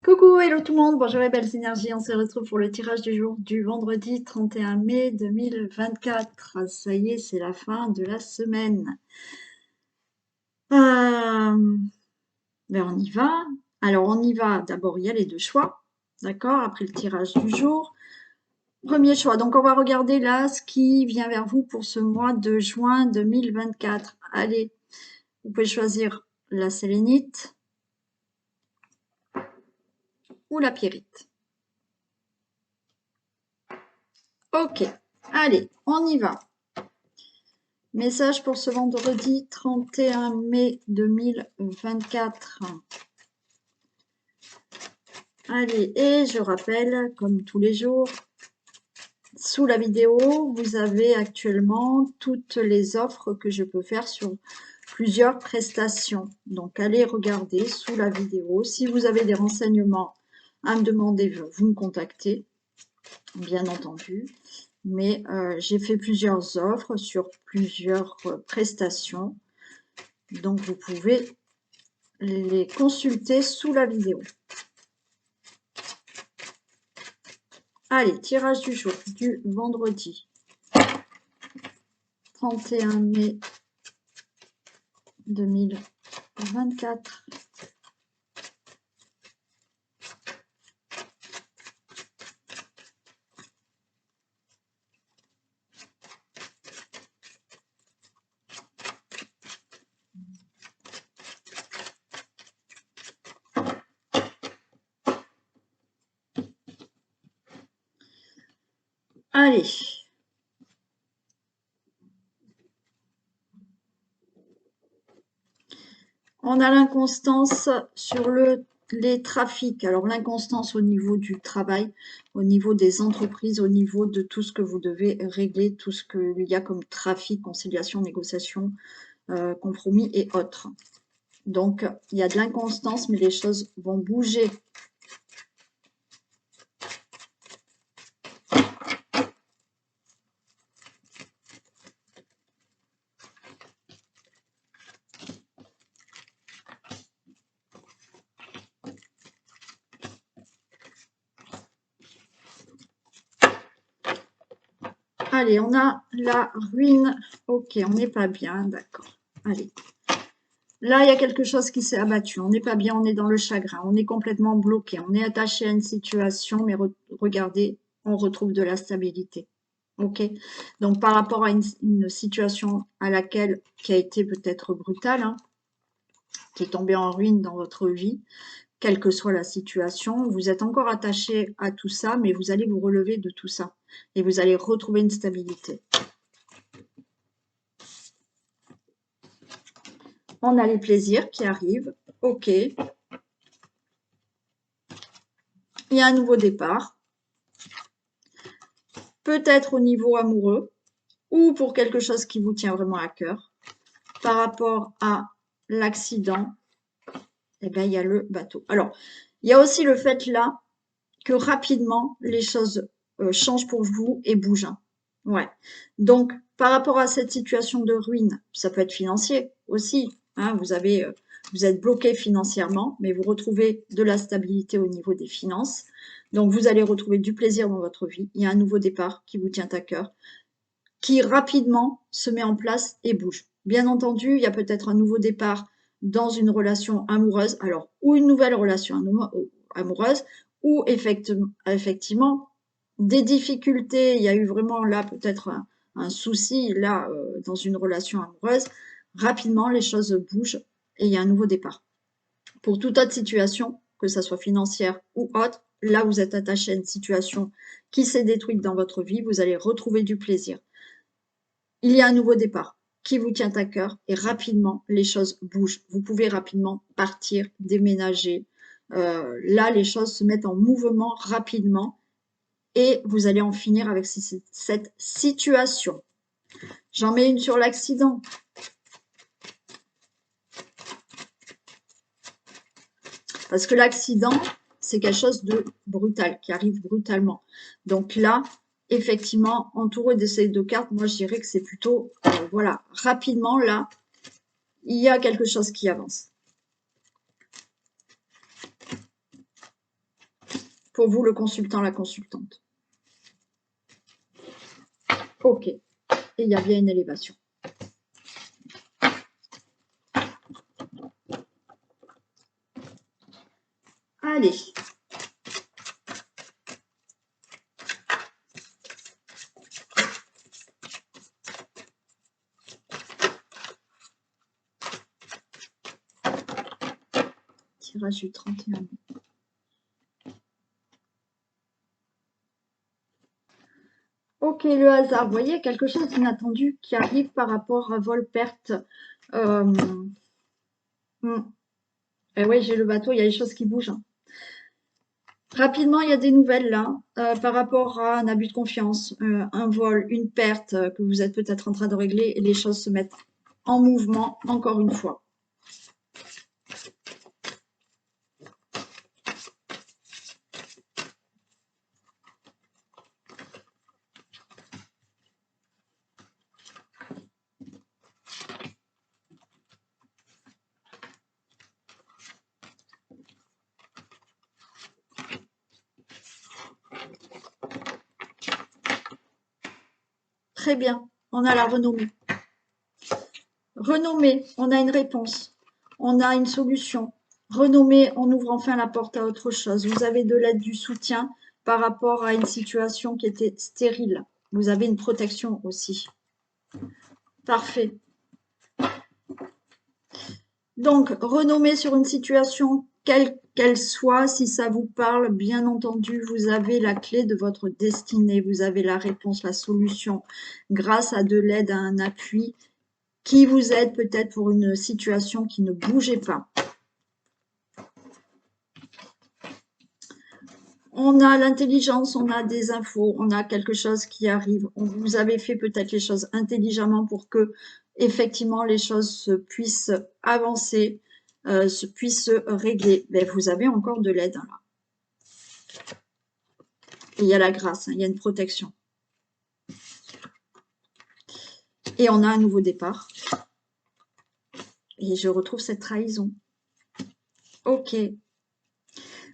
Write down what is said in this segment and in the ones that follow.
Coucou, hello tout le monde, bonjour les belles énergies, on se retrouve pour le tirage du jour du vendredi 31 mai 2024. Ça y est, c'est la fin de la semaine. Ben on y va. Alors on y va, d'abord il y a les deux choix, d'accord, après le tirage du jour. Premier choix, donc on va regarder là ce qui vient vers vous pour ce mois de juin 2024. Allez, vous pouvez choisir la sélénite ou la pyrite. Ok, allez, on y va. Message pour ce vendredi 31 mai 2024. Allez, et je rappelle, comme tous les jours, sous la vidéo, vous avez actuellement toutes les offres que je peux faire sur plusieurs prestations. Donc, allez regarder sous la vidéo. Si vous avez des renseignements à me demander, vous me contactez, bien entendu. Mais j'ai fait plusieurs offres sur plusieurs prestations. Donc, vous pouvez les consulter sous la vidéo. Allez, tirage du jour du vendredi 31 mai 2024. Allez. On a l'inconstance sur les trafics. Alors l'inconstance au niveau du travail, au niveau des entreprises, au niveau de tout ce que vous devez régler, tout ce qu'il y a comme trafic, conciliation, négociation, compromis et autres. Donc il y a de l'inconstance, mais les choses vont bouger. Allez, on a la ruine. Ok, on n'est pas bien, d'accord. Allez. Là, il y a quelque chose qui s'est abattu. On n'est pas bien, on est dans le chagrin. On est complètement bloqué. On est attaché à une situation, mais regardez, on retrouve de la stabilité. Ok. Donc, par rapport à une situation qui a été peut-être brutale, hein, qui est tombée en ruine dans votre vie, quelle que soit la situation, vous êtes encore attaché à tout ça, mais vous allez vous relever de tout ça. Et vous allez retrouver une stabilité. On a les plaisirs qui arrivent. Ok. Il y a un nouveau départ. Peut-être au niveau amoureux ou pour quelque chose qui vous tient vraiment à cœur. Par rapport à l'accident, eh bien, il y a le bateau. Alors, il y a aussi le fait là que rapidement, les choses changent pour vous et bougent. Ouais. Donc, par rapport à cette situation de ruine, ça peut être financier aussi. Hein, vous êtes bloqué financièrement, mais vous retrouvez de la stabilité au niveau des finances. Donc, vous allez retrouver du plaisir dans votre vie. Il y a un nouveau départ qui vous tient à cœur, qui rapidement se met en place et bouge. Bien entendu, il y a peut-être un nouveau départ dans une relation amoureuse, alors, ou une nouvelle relation amoureuse, ou effectivement des difficultés. Il y a eu vraiment là peut-être un souci là dans une relation amoureuse. Rapidement, les choses bougent et il y a un nouveau départ. Pour toute autre situation, que ça soit financière ou autre, là vous êtes attaché à une situation qui s'est détruite dans votre vie, vous allez retrouver du plaisir. Il y a un nouveau départ qui vous tient à cœur et rapidement, les choses bougent. Vous pouvez rapidement partir, déménager. Là, les choses se mettent en mouvement rapidement et vous allez en finir avec cette situation. J'en mets une sur l'accident. Parce que l'accident, c'est quelque chose de brutal, qui arrive brutalement. Donc là, effectivement, entouré de ces deux cartes, moi je dirais que c'est plutôt, voilà, rapidement là, il y a quelque chose qui avance. Pour vous, le consultant, la consultante. Ok. Et il y a bien une élévation. Allez. Tirage du 31 mai. Ok, le hasard. Vous voyez, quelque chose d'inattendu qui arrive par rapport à vol-perte. Et oui, j'ai le bateau, il y a des choses qui bougent. Rapidement, il y a des nouvelles là, par rapport à un abus de confiance, un vol, une perte que vous êtes peut-être en train de régler et les choses se mettent en mouvement encore une fois. Très bien, on a la renommée. Renommée, on a une réponse, on a une solution. Renommée, on ouvre enfin la porte à autre chose. Vous avez de l'aide, du soutien par rapport à une situation qui était stérile. Vous avez une protection aussi. Parfait. Donc, renommée sur une situation, quelle qu'elle soit, si ça vous parle, bien entendu, vous avez la clé de votre destinée, vous avez la réponse, la solution, grâce à de l'aide, à un appui qui vous aide peut-être pour une situation qui ne bougeait pas. On a l'intelligence, on a des infos, on a quelque chose qui arrive. Vous avez fait peut-être les choses intelligemment pour que, effectivement, les choses puissent avancer, puissent se régler. Mais vous avez encore de l'aide, hein, là. Et il y a la grâce, hein, il y a une protection. Et on a un nouveau départ. Et je retrouve cette trahison. Ok.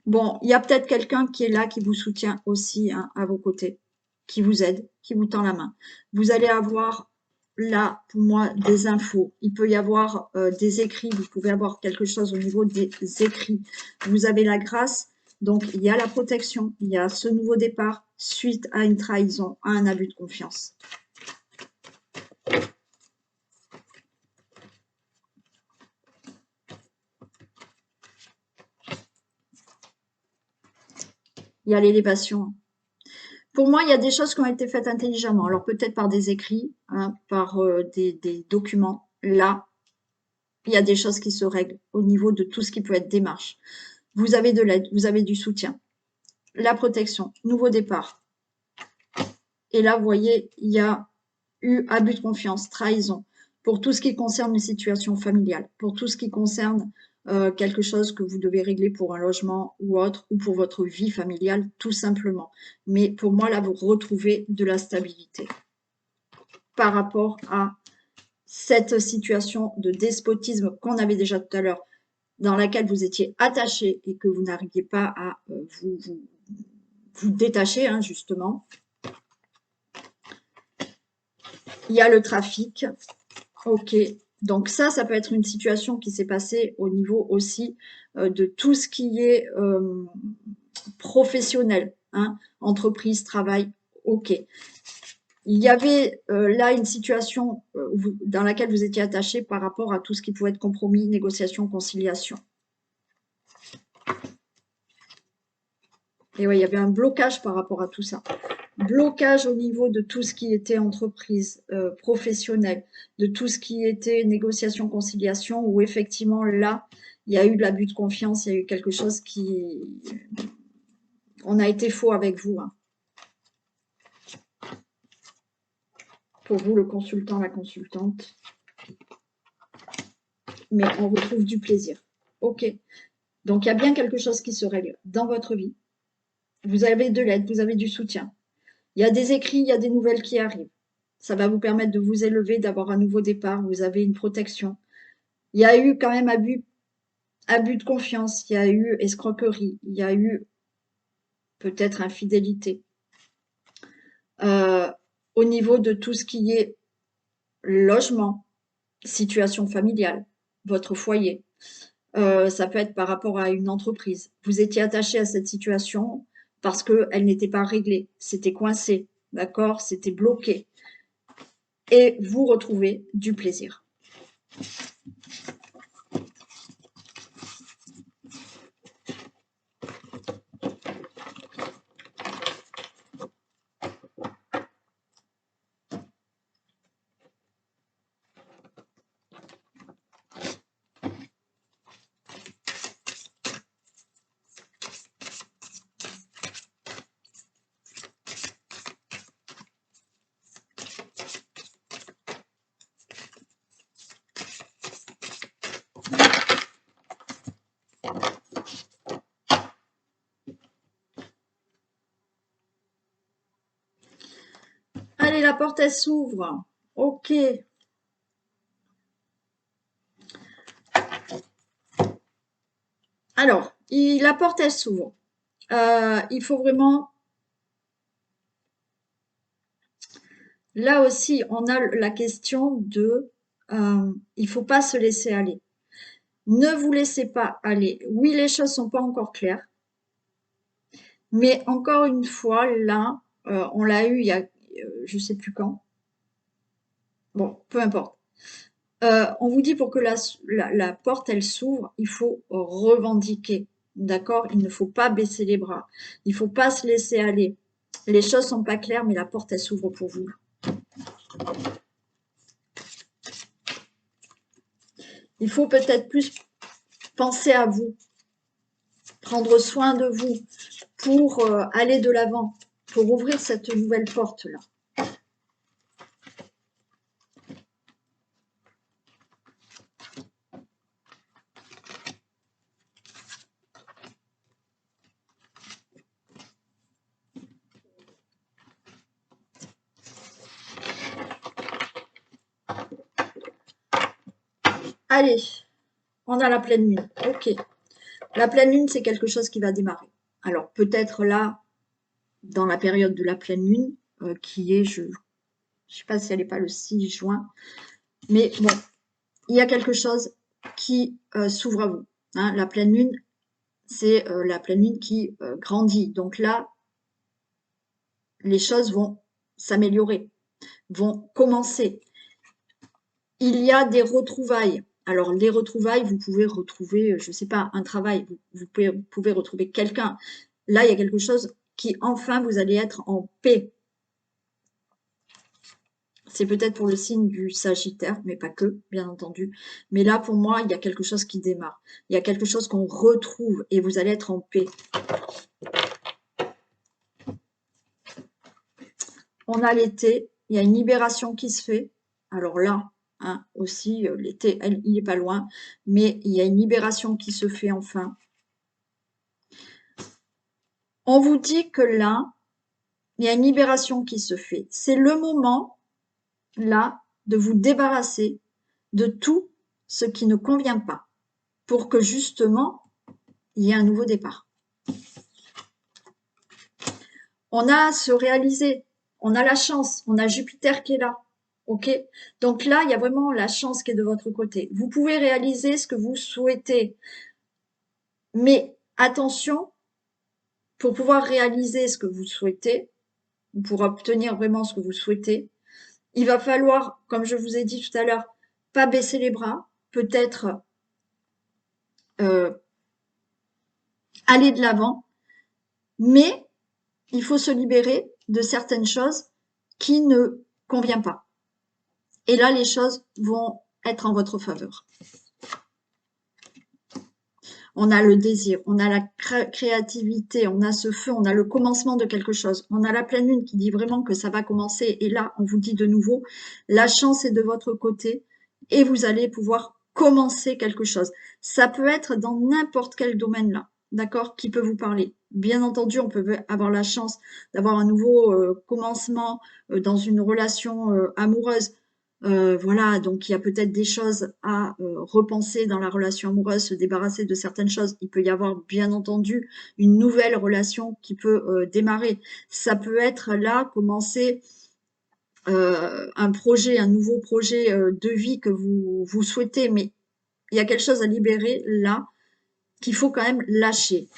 Bon, il y a peut-être quelqu'un qui est là, qui vous soutient aussi, hein, à vos côtés, qui vous aide, qui vous tend la main. Vous allez avoir là, pour moi, des infos. Il peut y avoir des écrits, vous pouvez avoir quelque chose au niveau des écrits. Vous avez la grâce, donc il y a la protection, il y a ce nouveau départ suite à une trahison, à un abus de confiance. Il y a l'élévation. Pour moi, il y a des choses qui ont été faites intelligemment. Alors peut-être par des écrits, hein, par des documents. Là, il y a des choses qui se règlent au niveau de tout ce qui peut être démarche. Vous avez de l'aide, vous avez du soutien, la protection, nouveau départ. Et là, vous voyez, il y a eu abus de confiance, trahison, pour tout ce qui concerne une situation familiale, pour tout ce qui concerne quelque chose que vous devez régler pour un logement ou autre, ou pour votre vie familiale, tout simplement. Mais pour moi, là, vous retrouvez de la stabilité par rapport à cette situation de despotisme qu'on avait déjà tout à l'heure, dans laquelle vous étiez attaché et que vous n'arriviez pas à vous détacher, hein, justement. Il y a le trafic. Ok. Donc ça peut être une situation qui s'est passée au niveau aussi de tout ce qui est professionnel, hein, entreprise, travail, ok. Il y avait là une situation dans laquelle vous étiez attaché par rapport à tout ce qui pouvait être compromis, négociation, conciliation. Et oui, il y avait un blocage par rapport à tout ça. Blocage au niveau de tout ce qui était entreprise, professionnelle, de tout ce qui était négociation, conciliation, où effectivement là, il y a eu de l'abus de confiance, il y a eu quelque chose qui... On a été faux avec vous, hein. Pour vous, le consultant, la consultante. Mais on retrouve du plaisir. Ok. Donc, il y a bien quelque chose qui se règle dans votre vie. Vous avez de l'aide, vous avez du soutien. Il y a des écrits, il y a des nouvelles qui arrivent. Ça va vous permettre de vous élever, d'avoir un nouveau départ. Vous avez une protection. Il y a eu quand même abus de confiance. Il y a eu escroquerie. Il y a eu peut-être infidélité. Au niveau de tout ce qui est logement, situation familiale, votre foyer. Ça peut être par rapport à une entreprise. Vous étiez attaché à cette situation parce qu'elle n'était pas réglée, c'était coincé, d'accord? C'était bloqué. Et vous retrouvez du plaisir. Allez, la porte, elle s'ouvre. Ok. Alors, la porte, elle s'ouvre. Il faut vraiment... Là aussi, on a la question de... il ne faut pas se laisser aller. Ne vous laissez pas aller. Oui, les choses sont pas encore claires. Mais encore une fois, là, on l'a eu il y a, je sais plus quand. Bon, peu importe. On vous dit pour que la porte, elle s'ouvre, il faut revendiquer. D'accord? Il ne faut pas baisser les bras. Il ne faut pas se laisser aller. Les choses sont pas claires, mais la porte, elle s'ouvre pour vous. Il faut peut-être plus penser à vous, prendre soin de vous pour aller de l'avant, pour ouvrir cette nouvelle porte-là. Allez, on a la pleine lune. Ok. La pleine lune, c'est quelque chose qui va démarrer. Alors, peut-être là, dans la période de la pleine lune, qui est, je ne sais pas si elle n'est pas le 6 juin, mais bon, il y a quelque chose qui s'ouvre à vous. Hein. La pleine lune, c'est la pleine lune qui grandit. Donc là, les choses vont s'améliorer, vont commencer. Il y a des retrouvailles. Alors, les retrouvailles, vous pouvez retrouver, je ne sais pas, un travail, vous pouvez retrouver quelqu'un. Là, il y a quelque chose qui, enfin, vous allez être en paix. C'est peut-être pour le signe du Sagittaire, mais pas que, bien entendu. Mais là, pour moi, il y a quelque chose qui démarre. Il y a quelque chose qu'on retrouve et vous allez être en paix. On a l'été, il y a une libération qui se fait. Alors là, hein, aussi, l'été, il n'est pas loin, mais il y a une libération qui se fait enfin. On vous dit que là, il y a une libération qui se fait. C'est le moment, là, de vous débarrasser de tout ce qui ne convient pas pour que justement, il y ait un nouveau départ. On a à se réaliser, on a la chance, on a Jupiter qui est là. Ok? Donc là, il y a vraiment la chance qui est de votre côté. Vous pouvez réaliser ce que vous souhaitez. Mais attention, pour pouvoir réaliser ce que vous souhaitez, pour obtenir vraiment ce que vous souhaitez, il va falloir, comme je vous ai dit tout à l'heure, pas baisser les bras, peut-être aller de l'avant, mais il faut se libérer de certaines choses qui ne conviennent pas. Et là, les choses vont être en votre faveur. On a le désir, on a la créativité, on a ce feu, on a le commencement de quelque chose. On a la pleine lune qui dit vraiment que ça va commencer. Et là, on vous dit de nouveau, la chance est de votre côté et vous allez pouvoir commencer quelque chose. Ça peut être dans n'importe quel domaine là, d'accord, qui peut vous parler. Bien entendu, on peut avoir la chance d'avoir un nouveau commencement dans une relation amoureuse. Voilà, donc il y a peut-être des choses à repenser dans la relation amoureuse, se débarrasser de certaines choses. Il peut y avoir, bien entendu, une nouvelle relation qui peut démarrer. Ça peut être là, commencer un projet, un nouveau projet de vie que vous souhaitez, mais il y a quelque chose à libérer là qu'il faut quand même lâcher.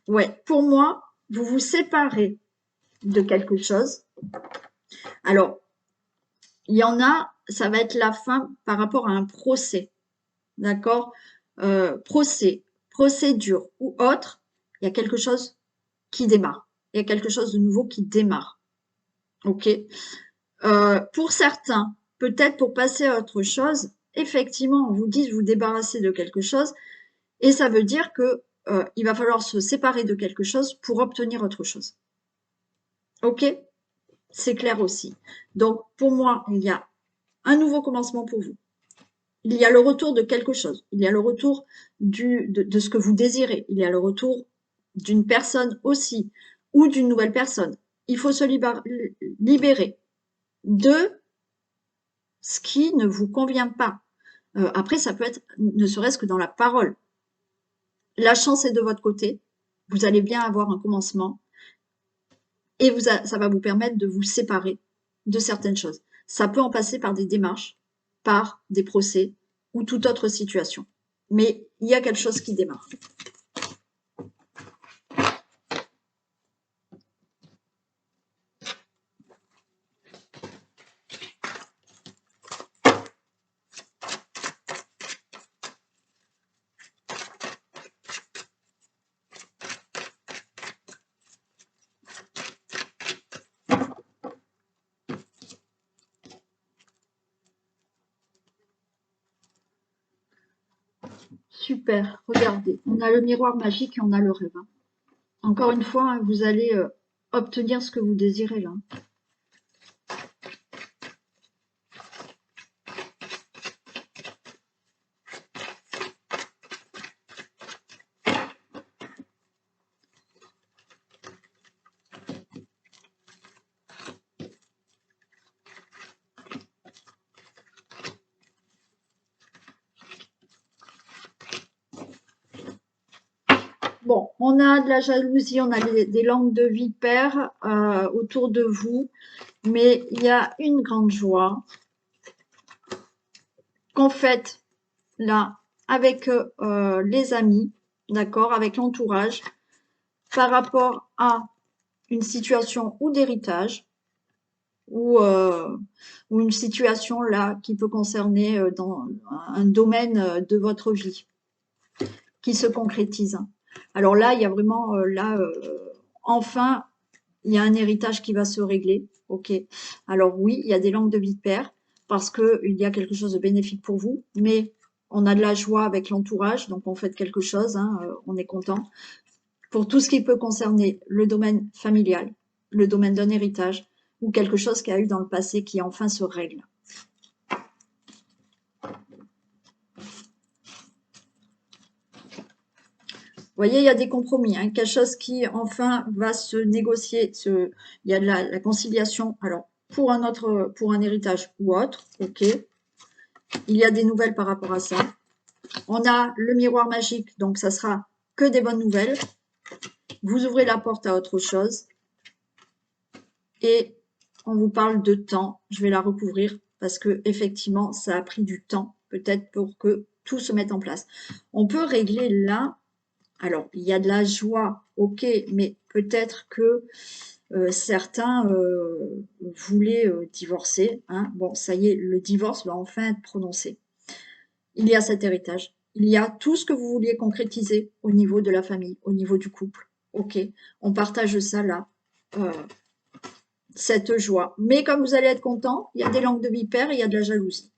Ouais, pour moi, vous vous séparez de quelque chose. Alors, il y en a, ça va être la fin par rapport à un procès, d'accord? Procès, procédure ou autre, il y a quelque chose qui démarre. Il y a quelque chose de nouveau qui démarre. Ok? Pour certains, peut-être pour passer à autre chose, effectivement, on vous dit de vous débarrasser de quelque chose, et ça veut dire que il va falloir se séparer de quelque chose pour obtenir autre chose. Ok? C'est clair aussi. Donc, pour moi, il y a un nouveau commencement pour vous. Il y a le retour de quelque chose. Il y a le retour de ce que vous désirez. Il y a le retour d'une personne aussi, ou d'une nouvelle personne. Il faut se libérer de ce qui ne vous convient pas. Après, ça peut être ne serait-ce que dans la parole. La chance est de votre côté. Vous allez bien avoir un commencement et ça va vous permettre de vous séparer de certaines choses. Ça peut en passer par des démarches, par des procès ou toute autre situation. Mais il y a quelque chose qui démarre. Super, regardez, on a le miroir magique et on a le rêve. Encore une fois, hein, vous allez obtenir ce que vous désirez là. Bon, on a de la jalousie, on a des langues de vipère autour de vous, mais il y a une grande joie qu'on fête là avec les amis, d'accord, avec l'entourage, par rapport à une situation ou d'héritage ou une situation là qui peut concerner dans un domaine de votre vie qui se concrétise. Alors là, il y a vraiment enfin, il y a un héritage qui va se régler. Ok. Alors oui, il y a des langues de vipère parce que il y a quelque chose de bénéfique pour vous, mais on a de la joie avec l'entourage, donc on fait quelque chose, hein, on est content. Pour tout ce qui peut concerner le domaine familial, le domaine d'un héritage ou quelque chose qui a eu dans le passé qui enfin se règle. Vous voyez, il y a des compromis, hein, quelque chose qui enfin va se négocier. Il y a de la conciliation. Alors, pour un héritage ou autre, ok. Il y a des nouvelles par rapport à ça. On a le miroir magique, donc ça sera que des bonnes nouvelles. Vous ouvrez la porte à autre chose. Et on vous parle de temps. Je vais la recouvrir parce que effectivement, ça a pris du temps peut-être pour que tout se mette en place. On peut régler là. Alors, il y a de la joie, ok, mais peut-être que certains voulaient divorcer. Hein. Bon, ça y est, le divorce va enfin être prononcé. Il y a cet héritage. Il y a tout ce que vous vouliez concrétiser au niveau de la famille, au niveau du couple. Ok, on partage ça là. Cette joie. Mais comme vous allez être content, il y a des langues de vipère et il y a de la jalousie.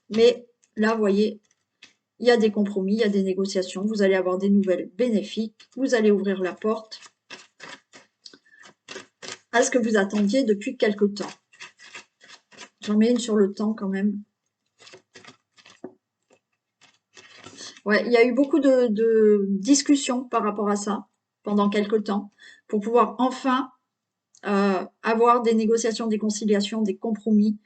Mais là, vous voyez, il y a des compromis, il y a des négociations. Vous allez avoir des nouvelles bénéfiques. Vous allez ouvrir la porte à ce que vous attendiez depuis quelque temps. J'en mets une sur le temps quand même. Ouais, il y a eu beaucoup de discussions par rapport à ça pendant quelque temps pour pouvoir enfin avoir des négociations, des conciliations, des compromis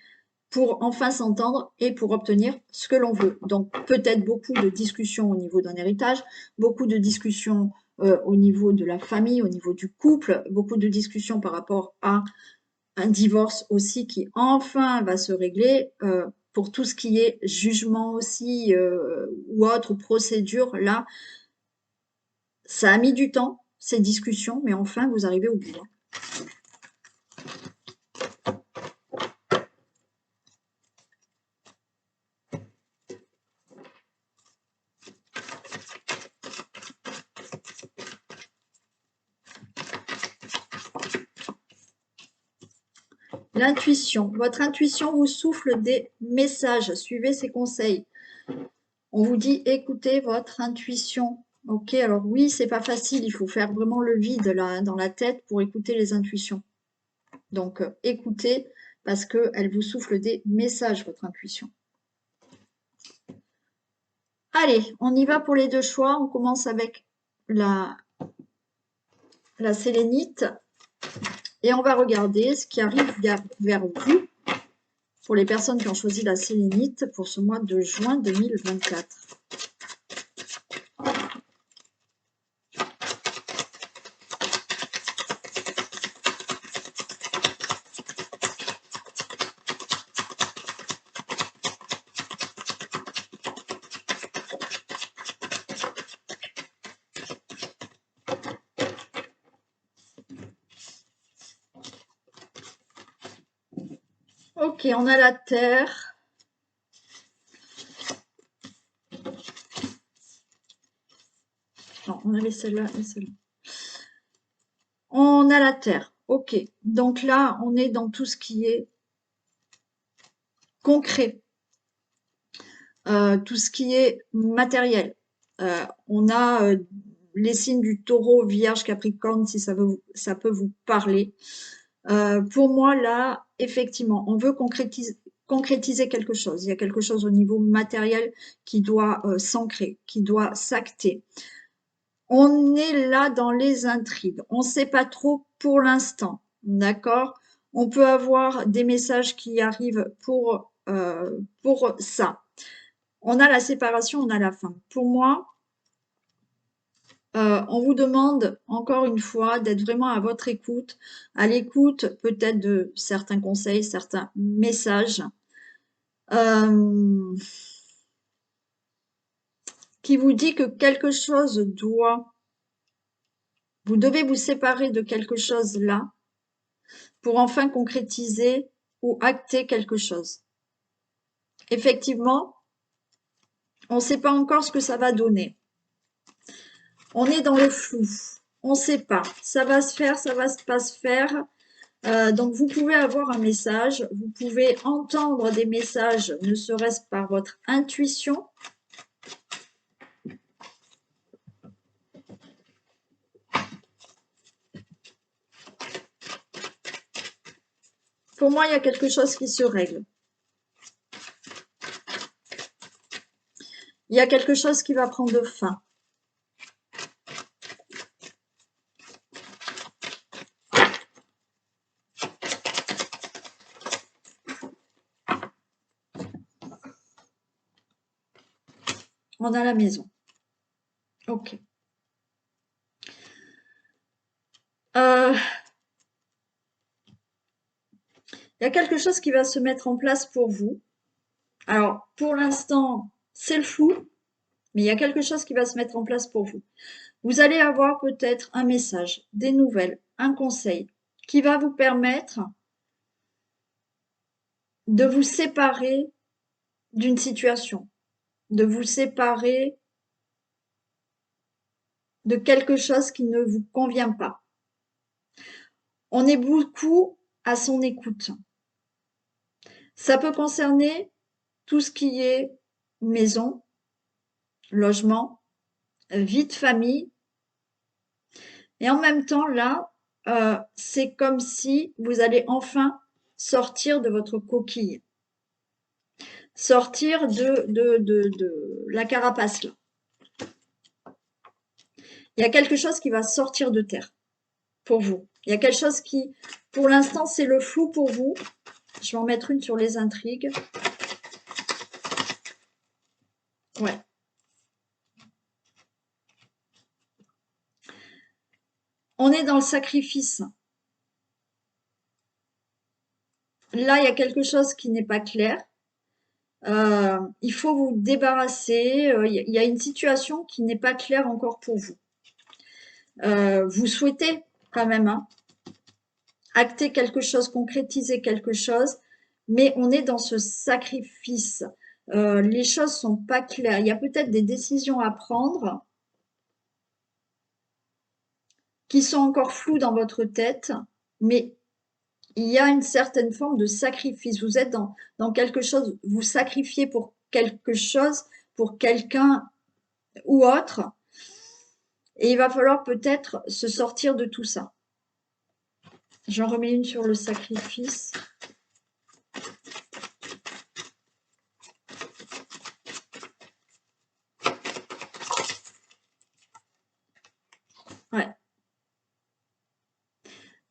pour enfin s'entendre et pour obtenir ce que l'on veut. Donc peut-être beaucoup de discussions au niveau d'un héritage, beaucoup de discussions au niveau de la famille, au niveau du couple, beaucoup de discussions par rapport à un divorce aussi qui enfin va se régler. Pour tout ce qui est jugement aussi ou autre procédure, là, ça a mis du temps, ces discussions, mais enfin, vous arrivez au bout. L'intuition. Votre intuition vous souffle des messages. Suivez ses conseils. On vous dit écoutez votre intuition. Ok, alors oui, c'est pas facile. Il faut faire vraiment le vide là, dans la tête pour écouter les intuitions. Donc, écoutez parce qu'elle vous souffle des messages, votre intuition. Allez, on y va pour les deux choix. On commence avec la sélénite. Et on va regarder ce qui arrive vers vous pour les personnes qui ont choisi la sélénite pour ce mois de juin 2024. Ok, on a la terre. Non, on avait celle-là et celle-là. On a la terre. Ok, donc là, on est dans tout ce qui est concret, tout ce qui est matériel. On a les signes du taureau, vierge, capricorne, si ça peut vous parler. Pour moi, là, effectivement, on veut concrétiser quelque chose. Il y a quelque chose au niveau matériel qui doit s'ancrer, qui doit s'acter. On est là dans les intrigues. On ne sait pas trop pour l'instant, d'accord? On peut avoir des messages qui arrivent pour ça. On a la séparation, on a la fin. Pour moi, on vous demande encore une fois d'être vraiment à votre écoute, à l'écoute peut-être de certains conseils, certains messages qui vous dit que quelque chose vous devez vous séparer de quelque chose là pour enfin concrétiser ou acter quelque chose. Effectivement, on ne sait pas encore ce que ça va donner. On est dans le flou. On ne sait pas. Ça va se faire, ça va pas se faire. Donc, vous pouvez avoir un message. Vous pouvez entendre des messages, ne serait-ce par votre intuition. Pour moi, il y a quelque chose qui se règle. Il y a quelque chose qui va prendre fin. On a la maison. Ok. Il y a quelque chose qui va se mettre en place pour vous. Alors, pour l'instant, c'est le flou, mais il y a quelque chose qui va se mettre en place pour vous. Vous allez avoir peut-être un message, des nouvelles, un conseil qui va vous permettre de vous séparer d'une situation, de vous séparer de quelque chose qui ne vous convient pas. On est beaucoup à son écoute. Ça peut concerner tout ce qui est maison, logement, vie de famille. Et en même temps, là, c'est comme si vous allez enfin sortir de votre coquille. Sortir de la carapace, là. Il y a quelque chose qui va sortir de terre pour vous. Il y a quelque chose qui Pour l'instant, c'est le flou pour vous. Je vais en mettre une sur les intrigues. Ouais. On est dans le sacrifice. Là, il y a quelque chose qui n'est pas clair. Il faut vous débarrasser. Il y a une situation qui n'est pas claire encore pour vous. Vous souhaitez quand même acter quelque chose, concrétiser quelque chose, mais on est dans ce sacrifice. Les choses sont pas claires. Il y a peut-être des décisions à prendre qui sont encore floues dans votre tête, mais il y a une certaine forme de sacrifice. Vous êtes dans quelque chose, vous sacrifiez pour quelque chose, pour quelqu'un ou autre, et il va falloir peut-être se sortir de tout ça. J'en remets une sur le sacrifice. Ouais.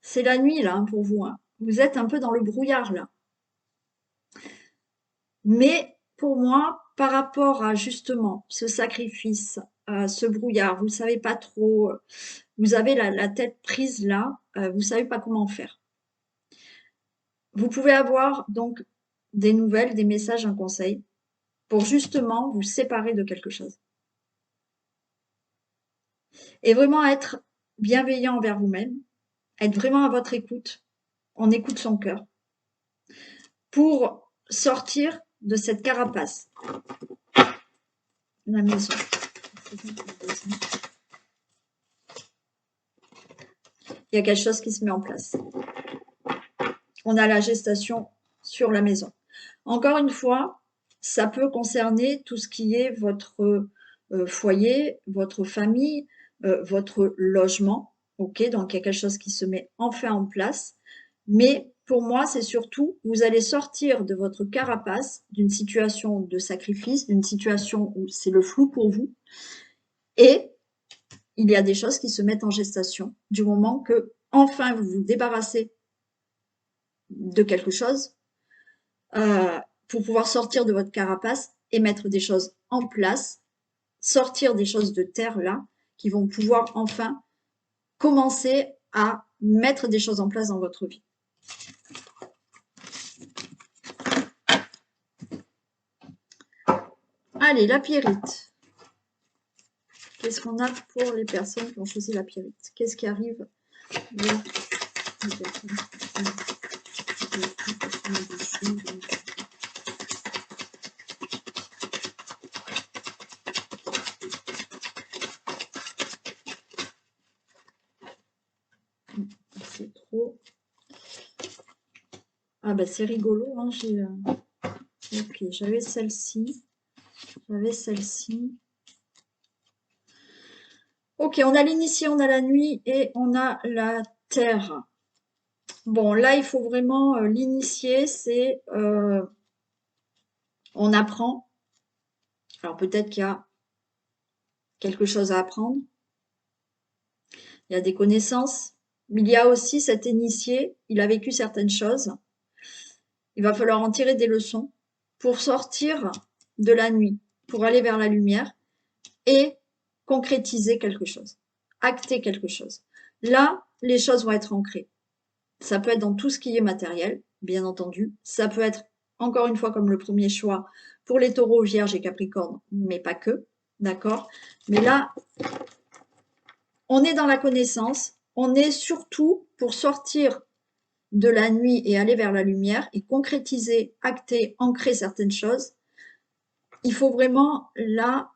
C'est la nuit, là, pour vous. Vous êtes un peu dans le brouillard, là. Mais pour moi, par rapport à justement ce sacrifice, ce brouillard, vous ne savez pas trop, vous avez la tête prise là, vous ne savez pas comment faire. Vous pouvez avoir donc des nouvelles, des messages, un conseil pour justement vous séparer de quelque chose. Et vraiment être bienveillant envers vous-même, être vraiment à votre écoute, on écoute son cœur, pour sortir de cette carapace. La maison. Il y a quelque chose qui se met en place. On a la gestation sur la maison. Encore une fois, ça peut concerner tout ce qui est votre foyer, votre famille, votre logement. Ok, donc il y a quelque chose qui se met enfin en place. Mais pour moi, c'est surtout, vous allez sortir de votre carapace, d'une situation de sacrifice, d'une situation où c'est le flou pour vous. Et il y a des choses qui se mettent en gestation du moment que, enfin, vous vous débarrassez de quelque chose pour pouvoir sortir de votre carapace et mettre des choses en place, sortir des choses de terre là, qui vont pouvoir enfin commencer à mettre des choses en place dans votre vie. Allez, la Pyrite. Qu'est-ce qu'on a pour les personnes qui ont choisi la Pyrite? Qu'est-ce qui arrive c'est trop. Ah ben c'est rigolo, hein, ok, j'avais celle-ci. Ok, on a l'initié, on a la nuit et on a la terre. Bon, là, il faut vraiment l'initié, c'est on apprend. Alors peut-être qu'il y a quelque chose à apprendre. Il y a des connaissances. Mais il y a aussi cet initié, il a vécu certaines choses. Il va falloir en tirer des leçons pour sortir de la nuit, pour aller vers la lumière et concrétiser quelque chose, acter quelque chose. Là, les choses vont être ancrées. Ça peut être dans tout ce qui est matériel, bien entendu. Ça peut être, encore une fois, comme le premier choix, pour les taureaux, vierges et capricornes, mais pas que, d'accord? Mais là, on est dans la connaissance, on est surtout pour sortir de la nuit et aller vers la lumière et concrétiser, acter, ancrer certaines choses. Il faut vraiment, là,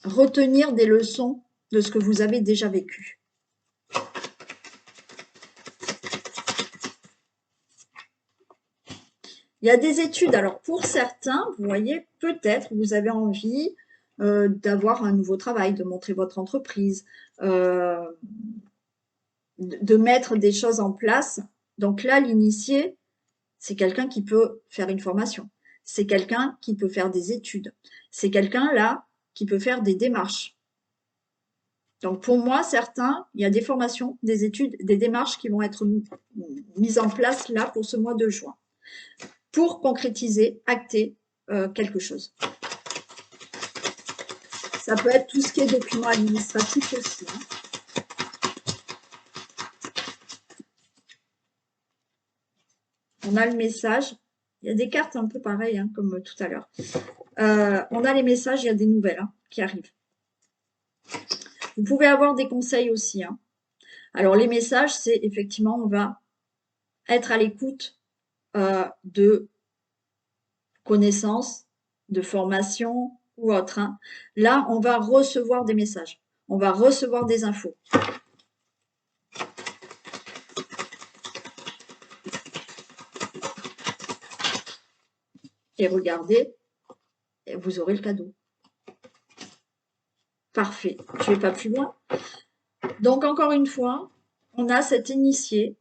retenir des leçons de ce que vous avez déjà vécu. Il y a des études. Alors, pour certains, vous voyez, peut-être vous avez envie d'avoir un nouveau travail, de montrer votre entreprise, de mettre des choses en place. Donc là, l'initié, c'est quelqu'un qui peut faire une formation. C'est quelqu'un qui peut faire des études. C'est quelqu'un là qui peut faire des démarches. Donc pour moi, certains, il y a des formations, des études, des démarches qui vont être mises en place là pour ce mois de juin, pour concrétiser, acter quelque chose. Ça peut être tout ce qui est documents administratifs aussi. Hein. On a le message. Il y a des cartes un peu pareilles, hein, comme tout à l'heure. On a les messages, il y a des nouvelles hein, qui arrivent. Vous pouvez avoir des conseils aussi. Hein. Alors, les messages, c'est effectivement, on va être à l'écoute de connaissances, de formation ou autre. Hein. Là, on va recevoir des messages. On va recevoir des infos. Et regardez, vous aurez le cadeau. Parfait. Je ne vais pas plus loin. Donc, encore une fois, on a cet initié.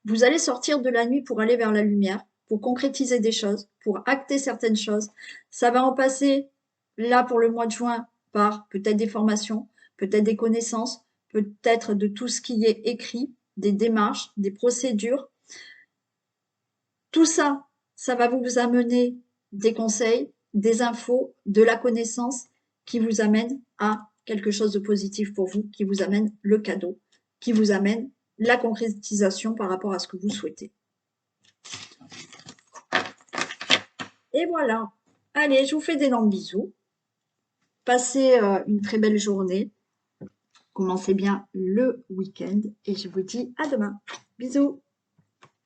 Vous allez sortir de la nuit pour aller vers la lumière, pour concrétiser des choses, pour acter certaines choses. Ça va en passer, là, pour le mois de juin, par peut-être des formations, peut-être des connaissances, peut-être de tout ce qui est écrit, des démarches, des procédures. Tout ça, ça va vous amener des conseils, des infos, de la connaissance qui vous amène à quelque chose de positif pour vous, qui vous amène le cadeau, qui vous amène la concrétisation par rapport à ce que vous souhaitez. Et voilà. Allez, je vous fais d'énormes bisous. Passez une très belle journée. Commencez bien le week-end et je vous dis à demain. Bisous.